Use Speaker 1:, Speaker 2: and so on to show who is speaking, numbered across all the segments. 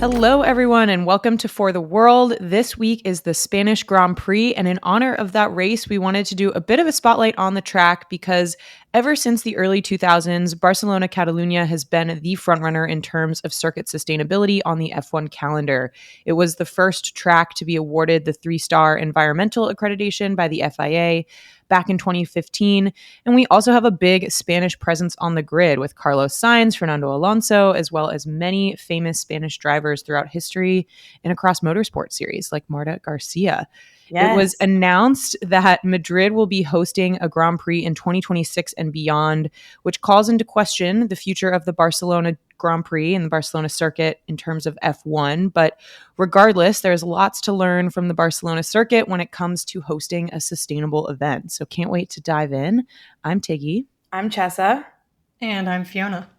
Speaker 1: Hello, everyone, and welcome to For the World. This week is the Spanish Grand Prix, and in honor of that race, we wanted to do a bit of a spotlight on the track because ever since the early 2000s, Barcelona-Catalunya has been the frontrunner in terms of circuit sustainability on the F1 calendar. It was the first track to be awarded the 3-star environmental accreditation by the FIA back in 2015. And we also have a big Spanish presence on the grid with Carlos Sainz, Fernando Alonso, as well as many famous Spanish drivers throughout history and across motorsport series like Marta Garcia. It was announced that Madrid will be hosting a Grand Prix in 2026 and beyond, which calls into question the future of the Barcelona Grand Prix and the Barcelona circuit in terms of F1. But regardless, there's lots to learn from the Barcelona circuit when it comes to hosting a sustainable event. So can't wait to dive in. I'm Tiggy.
Speaker 2: I'm Chessa.
Speaker 3: And I'm Fiona.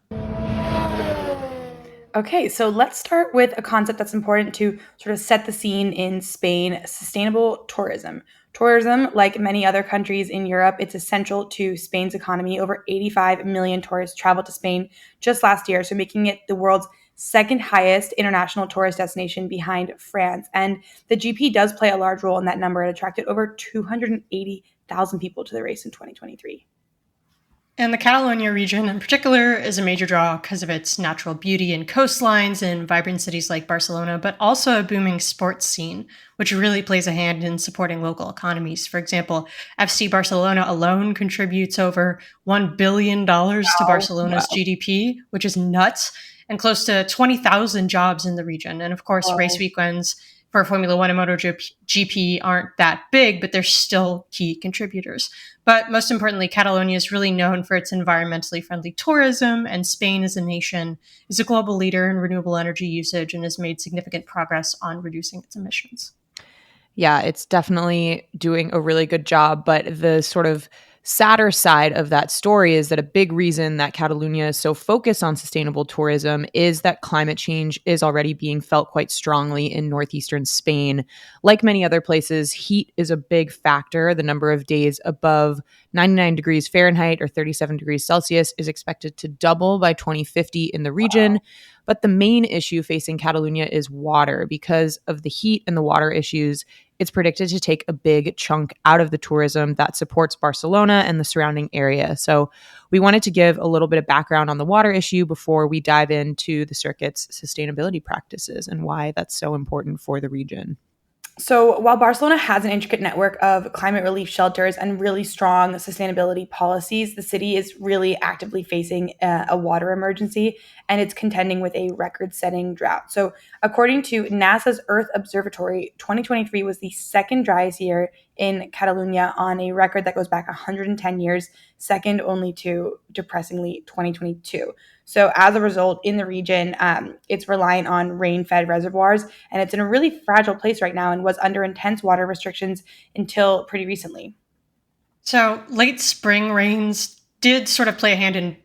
Speaker 2: Okay, so let's start with a concept that's important to sort of set the scene in Spain: sustainable tourism. Tourism, like many other countries in Europe, it's essential to Spain's economy. Over 85 million tourists traveled to Spain just last year, so making it the world's second highest international tourist destination behind France. And the GP does play a large role in that number. It attracted over 280,000 people to the race in 2023.
Speaker 3: And the Catalonia region in particular is a major draw because of its natural beauty and coastlines and vibrant cities like Barcelona, but also a booming sports scene, which really plays a hand in supporting local economies. For example, FC Barcelona alone contributes over $1 billion to Barcelona's GDP, which is nuts, and close to 20,000 jobs in the region. And of course, race weekends for Formula One and MotoGP aren't that big, but they're still key contributors. But most importantly, Catalonia is really known for its environmentally friendly tourism, and Spain as a nation is a global leader in renewable energy usage and has made significant progress on reducing its emissions.
Speaker 1: Yeah, it's definitely doing a really good job, but the sort of sadder side of that story is that a big reason that Catalonia is so focused on sustainable tourism is that climate change is already being felt quite strongly in northeastern Spain. Like many other places, heat is a big factor. The number of days above 99 degrees Fahrenheit or 37 degrees Celsius is expected to double by 2050 in the region. Wow. But the main issue facing Catalonia is water. Because of the heat and the water issues, it's predicted to take a big chunk out of the tourism that supports Barcelona and the surrounding area. So we wanted to give a little bit of background on the water issue before we dive into the circuit's sustainability practices and why that's so important for the region.
Speaker 2: So while Barcelona has an intricate network of climate relief shelters and really strong sustainability policies, the city is really actively facing a water emergency, and it's contending with a record-setting drought. So according to NASA's Earth Observatory, 2023 was the second driest year in Catalonia on a record that goes back 110 years, second only to, depressingly, 2022. So as a result, in the region, it's reliant on rain-fed reservoirs, and it's in a really fragile place right now and was under intense water restrictions until pretty recently.
Speaker 3: So late spring rains did sort of play a hand in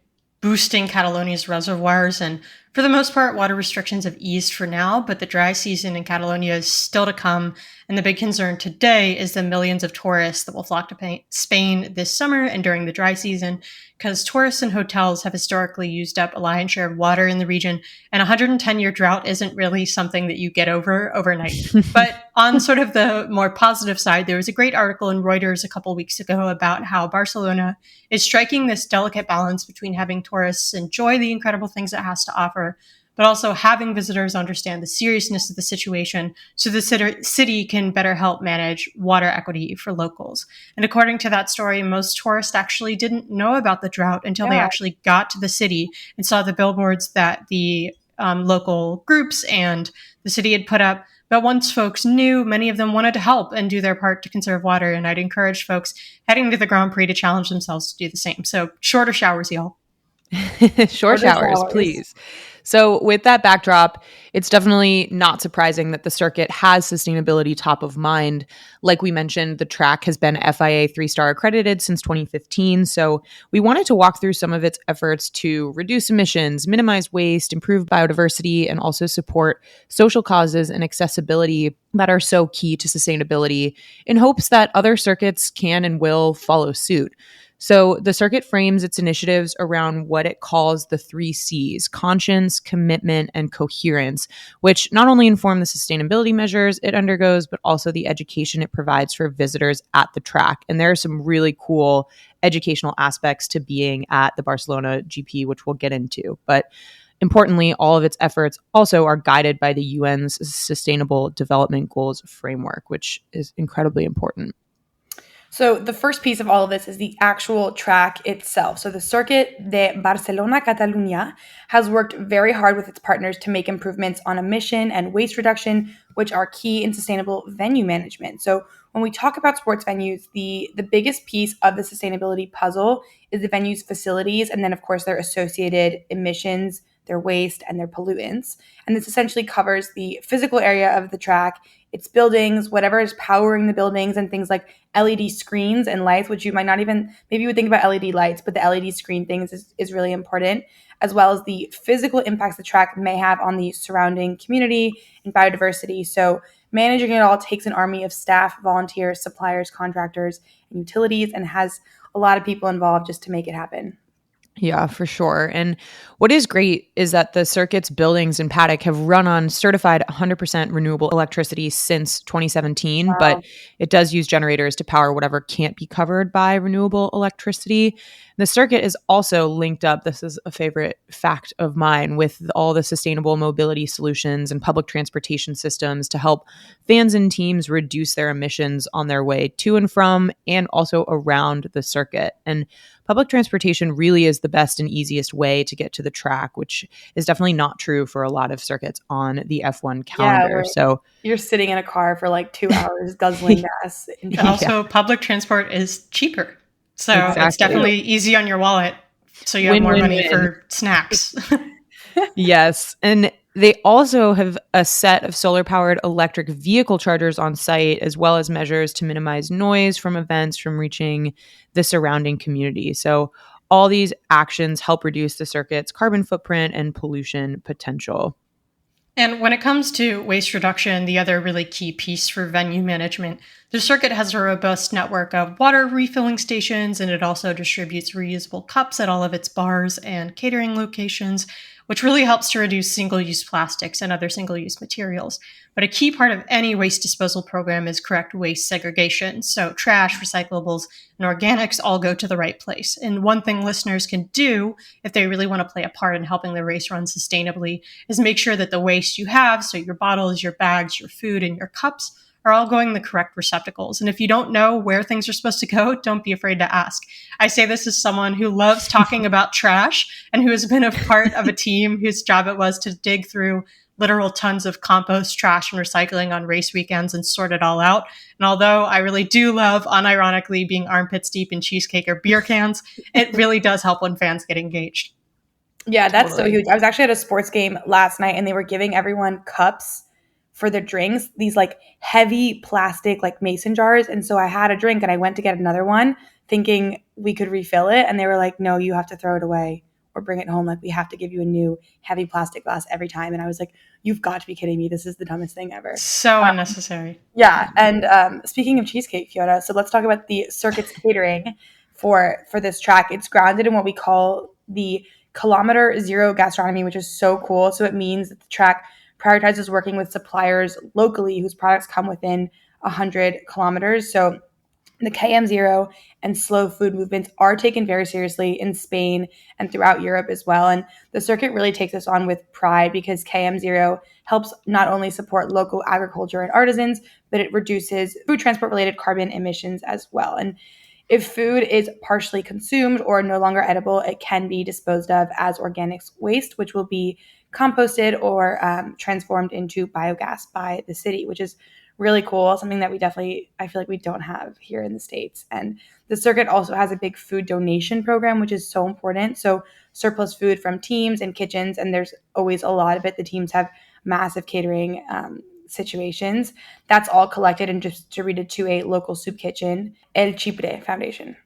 Speaker 3: boosting Catalonia's reservoirs, and for the most part, water restrictions have eased for now, but the dry season in Catalonia is still to come. And the big concern today is the millions of tourists that will flock to Spain this summer and during the dry season, because tourists and hotels have historically used up a lion's share of water in the region. And a 110-year drought isn't really something that you get over overnight. But on sort of the more positive side, there was a great article in Reuters a couple weeks ago about how Barcelona is striking this delicate balance between having tourists enjoy the incredible things it has to offer, but also having visitors understand the seriousness of the situation so the city can better help manage water equity for locals. And according to that story, most tourists actually didn't know about the drought until they actually got to the city and saw the billboards that the local groups and the city had put up. But once folks knew, many of them wanted to help and do their part to conserve water. And I'd encourage folks heading to the Grand Prix to challenge themselves to do the same. So shorter showers, y'all.
Speaker 1: Short showers, please. So with that backdrop, it's definitely not surprising that the circuit has sustainability top of mind. Like we mentioned, the track has been FIA 3-star accredited since 2015. So we wanted to walk through some of its efforts to reduce emissions, minimize waste, improve biodiversity, and also support social causes and accessibility that are so key to sustainability in hopes that other circuits can and will follow suit. So the circuit frames its initiatives around what it calls the three C's: conscience, commitment, and coherence, which not only inform the sustainability measures it undergoes, but also the education it provides for visitors at the track. And there are some really cool educational aspects to being at the Barcelona GP, which we'll get into. But importantly, all of its efforts also are guided by the UN's Sustainable Development Goals framework, which is incredibly important.
Speaker 2: So the first piece of all of this is the actual track itself. So the Circuit de Barcelona-Catalunya has worked very hard with its partners to make improvements on emission and waste reduction, which are key in sustainable venue management. So when we talk about sports venues, the biggest piece of the sustainability puzzle is the venue's facilities, and then of course their associated emissions, their waste, and their pollutants. And this essentially covers the physical area of the track, its buildings, whatever is powering the buildings, and things like LED screens and lights, which you might not even, maybe you would think about LED lights, but the LED screen things is really important, as well as the physical impacts the track may have on the surrounding community and biodiversity. So managing it all takes an army of staff, volunteers, suppliers, contractors, and utilities, and has a lot of people involved just to make it happen.
Speaker 1: Yeah, for sure. And what is great is that the circuit's buildings and paddock have run on certified 100% renewable electricity since 2017, but
Speaker 2: Wow.
Speaker 1: it does use generators to power whatever can't be covered by renewable electricity. The circuit is also linked up, this is a favorite fact of mine, with all the sustainable mobility solutions and public transportation systems to help fans and teams reduce their emissions on their way to and from and also around the circuit. And public transportation really is the best and easiest way to get to the track, which is definitely not true for a lot of circuits on the F1
Speaker 2: Yeah,
Speaker 1: calendar.
Speaker 2: where
Speaker 1: So,
Speaker 2: you're sitting in a car for like 2 hours guzzling gas in traffic.
Speaker 1: yeah,
Speaker 3: Also, public transport is cheaper. So it's
Speaker 1: exactly.
Speaker 3: definitely easy on your wallet. So you have
Speaker 1: Win,
Speaker 3: more
Speaker 1: win,
Speaker 3: money
Speaker 1: win.
Speaker 3: for snacks.
Speaker 1: Yes. And they also have a set of solar powered electric vehicle chargers on site, as well as measures to minimize noise from events from reaching the surrounding community. So, all these actions help reduce the circuit's carbon footprint and pollution potential.
Speaker 3: And when it comes to waste reduction, the other really key piece for venue management, the circuit has a robust network of water refilling stations, and it also distributes reusable cups at all of its bars and catering locations, which really helps to reduce single use plastics and other single use materials. But a key part of any waste disposal program is correct waste segregation. So, trash, recyclables, and organics all go to the right place. And one thing listeners can do if they really want to play a part in helping the race run sustainably is make sure that the waste you have, so your bottles, your bags, your food, and your cups, are all going in the correct receptacles. And if you don't know where things are supposed to go, don't be afraid to ask. I say this as someone who loves talking about trash and who has been a part of a team whose job it was to dig through literal tons of compost, trash, and recycling on race weekends and sort it all out. And although I really do love, unironically, being armpits deep in cheesecake or beer cans, it really does help when fans get engaged.
Speaker 2: Yeah, that's so
Speaker 1: Totally.
Speaker 2: huge. I was actually at a sports game last night and they were giving everyone cups for their drinks, these like heavy plastic like mason jars. And so I had a drink and I went to get another one thinking we could refill it. And they were like, no, you have to throw it away or bring it home. Like we have to give you a new heavy plastic glass every time. And I was like, you've got to be kidding me. This is the dumbest thing ever.
Speaker 3: So unnecessary.
Speaker 2: Yeah. And speaking of cheesecake, Fiona, so let's talk about the circuit's catering for this track. It's grounded in what we call the kilometer zero gastronomy, which is so cool. So it means that the track prioritizes working with suppliers locally whose products come within 100 kilometers. So the KM0 and slow food movements are taken very seriously in Spain and throughout Europe as well. And the circuit really takes this on with pride because KM0 helps not only support local agriculture and artisans, but it reduces food transport related carbon emissions as well. And if food is partially consumed or no longer edible, it can be disposed of as organics waste, which will be composted or transformed into biogas by the city, which is really cool. Something that I feel like we don't have here in the States. And the circuit also has a big food donation program, which is so important. So surplus food from teams and kitchens, and there's always a lot of it. The teams have massive catering situations. That's all collected and distributed to a local soup kitchen, El Chipre Foundation.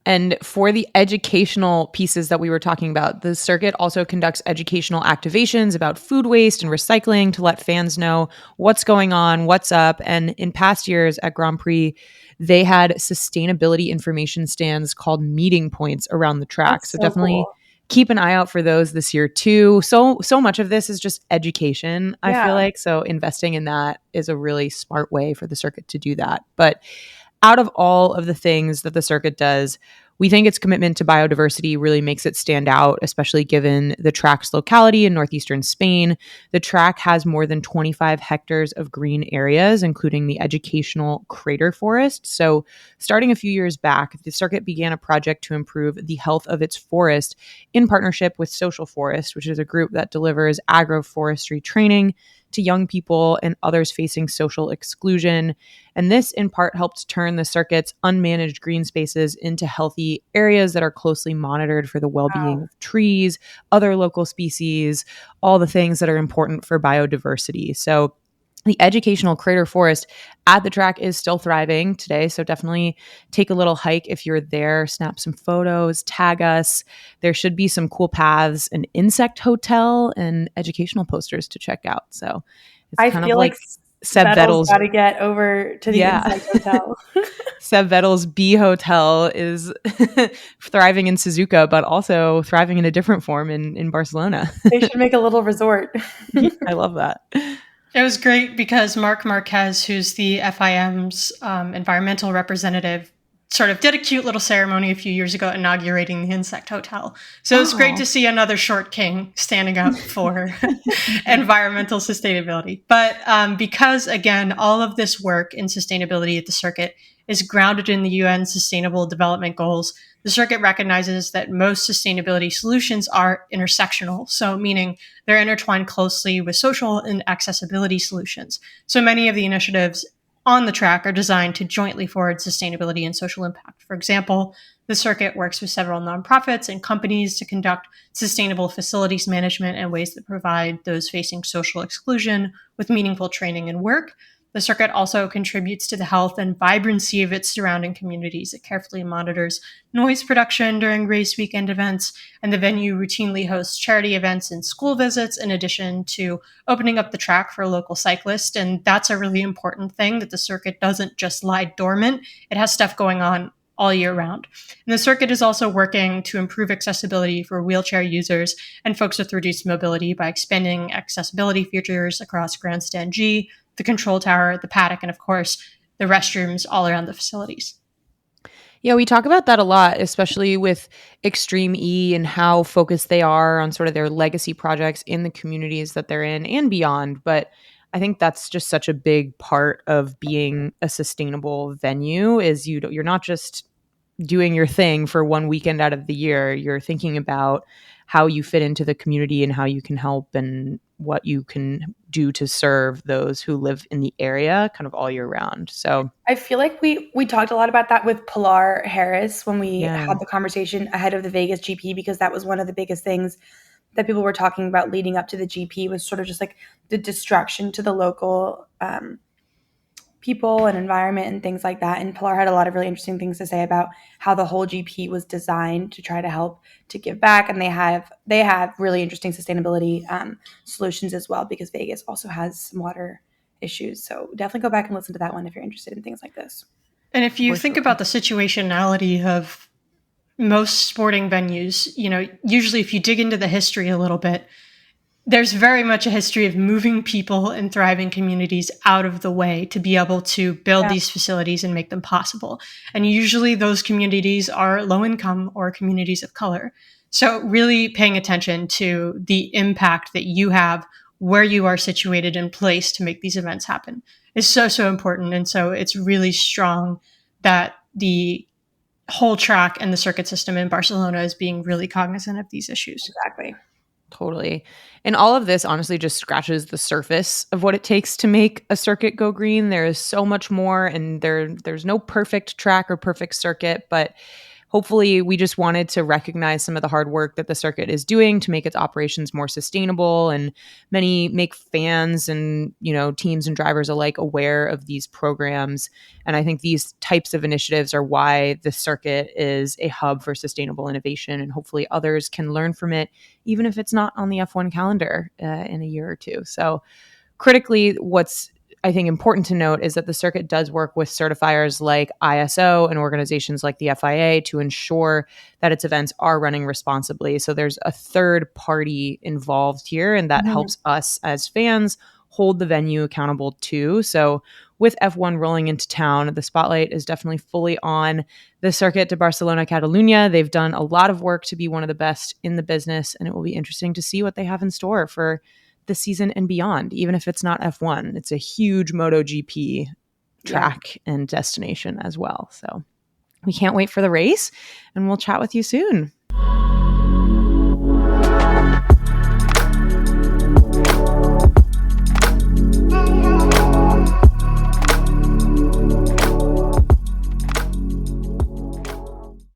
Speaker 1: And for the educational pieces that we were talking about, the circuit also conducts educational activations about food waste and recycling to let fans know what's going on, what's up. And in past years at Grand Prix, they had sustainability information stands called meeting points around the track.
Speaker 2: That's
Speaker 1: So
Speaker 2: so
Speaker 1: definitely
Speaker 2: cool.
Speaker 1: keep an eye out for those this year too. So much of this is just education, I feel
Speaker 2: Yeah.
Speaker 1: like. So investing in that is a really smart way for the circuit to do that. But out of all of the things that the circuit does, we think its commitment to biodiversity really makes it stand out, especially given the track's locality in northeastern Spain. The track has more than 25 hectares of green areas, including the educational crater forest. So, starting a few years back, the circuit began a project to improve the health of its forest in partnership with Social Forest, which is a group that delivers agroforestry training to young people and others facing social exclusion. And this, in part, helped turn the circuit's unmanaged green spaces into healthy areas that are closely monitored for the well being
Speaker 2: Wow.
Speaker 1: of trees, other local species, all the things that are important for biodiversity. So, the educational crater forest at the track is still thriving today. So, definitely take a little hike if you're there, snap some photos, tag us. There should be some cool paths, an insect hotel, and educational posters to check out. So, it's
Speaker 2: I
Speaker 1: kind of
Speaker 2: feel like
Speaker 1: like Seb
Speaker 2: Vettel's
Speaker 1: Vettel's.
Speaker 2: got to get over to the
Speaker 1: Yeah.
Speaker 2: Insect Hotel.
Speaker 1: Seb Vettel's B Hotel is thriving in Suzuka, but also thriving in a different form in Barcelona.
Speaker 2: They should make a little resort.
Speaker 1: Yeah, I love that.
Speaker 3: It was great because Mark Marquez, who's the FIM's environmental representative, sort of did a cute little ceremony a few years ago inaugurating the Insect Hotel. So it was great to see another short king standing up for environmental sustainability. But because, again, all of this work in sustainability at the circuit is grounded in the UN Sustainable Development Goals, the circuit recognizes that most sustainability solutions are intersectional. So, meaning they're intertwined closely with social and accessibility solutions. So many of the initiatives on the track are designed to jointly forward sustainability and social impact. For example, the circuit works with several nonprofits and companies to conduct sustainable facilities management and ways that provide those facing social exclusion with meaningful training and work. The circuit also contributes to the health and vibrancy of its surrounding communities. It carefully monitors noise production during race weekend events, and the venue routinely hosts charity events and school visits in addition to opening up the track for local cyclists. And that's a really important thing, that the circuit doesn't just lie dormant. It has stuff going on all year round. And the circuit is also working to improve accessibility for wheelchair users and folks with reduced mobility by expanding accessibility features across Grandstand G, the control tower, the paddock, and of course, the restrooms all around the facilities.
Speaker 1: Yeah, we talk about that a lot, especially with Extreme E and how focused they are on sort of their legacy projects in the communities that they're in and beyond. But I think that's just such a big part of being a sustainable venue is you're not just doing your thing for one weekend out of the year. You're thinking about how you fit into the community and how you can help and what you can do to serve those who live in the area kind of all year round. So,
Speaker 2: I feel like we talked a lot about that with Pilar Harris when we
Speaker 1: yeah.
Speaker 2: had the conversation ahead of the Vegas GP, because that was one of the biggest things that people were talking about leading up to the GP was sort of just like the destruction to the local people and environment and things like that. And Pilar had a lot of really interesting things to say about how the whole GP was designed to try to help to give back, and they have really interesting sustainability solutions as well, because Vegas also has some water issues. So definitely go back and listen to that one if you're interested in things like this.
Speaker 3: And if you
Speaker 1: For
Speaker 3: think
Speaker 1: sure.
Speaker 3: about the situationality of most sporting venues, usually if you dig into the history a little bit, there's very much a history of moving people and thriving communities out of the way to be able to build
Speaker 2: Yeah.
Speaker 3: these facilities and make them possible. And usually those communities are low income or communities of color. So really paying attention to the impact that you have where you are situated and placed to make these events happen is so, so important. And so it's really strong that the whole track and the circuit system in Barcelona is being really cognizant of these issues.
Speaker 2: Exactly.
Speaker 1: Totally. And all of this honestly just scratches the surface of what it takes to make a circuit go green. There is so much more, and there's no perfect track or perfect circuit, but hopefully we just wanted to recognize some of the hard work that the circuit is doing to make its operations more sustainable, and make fans and, teams and drivers alike aware of these programs. And I think these types of initiatives are why the circuit is a hub for sustainable innovation, and hopefully others can learn from it, even if it's not on the F1 calendar in a year or two. So critically, what's I think important to note is that the circuit does work with certifiers like ISO and organizations like the FIA to ensure that its events are running responsibly. So there's a third party involved here, and that helps us as fans hold the venue accountable too. So with F1 rolling into town, the spotlight is definitely fully on the Circuit de Barcelona-Catalunya. They've done a lot of work to be one of the best in the business, and it will be interesting to see what they have in store for the season and beyond. Even if it's not F1, it's a huge MotoGP track and destination as well. So we can't wait for the race, and we'll chat with you soon.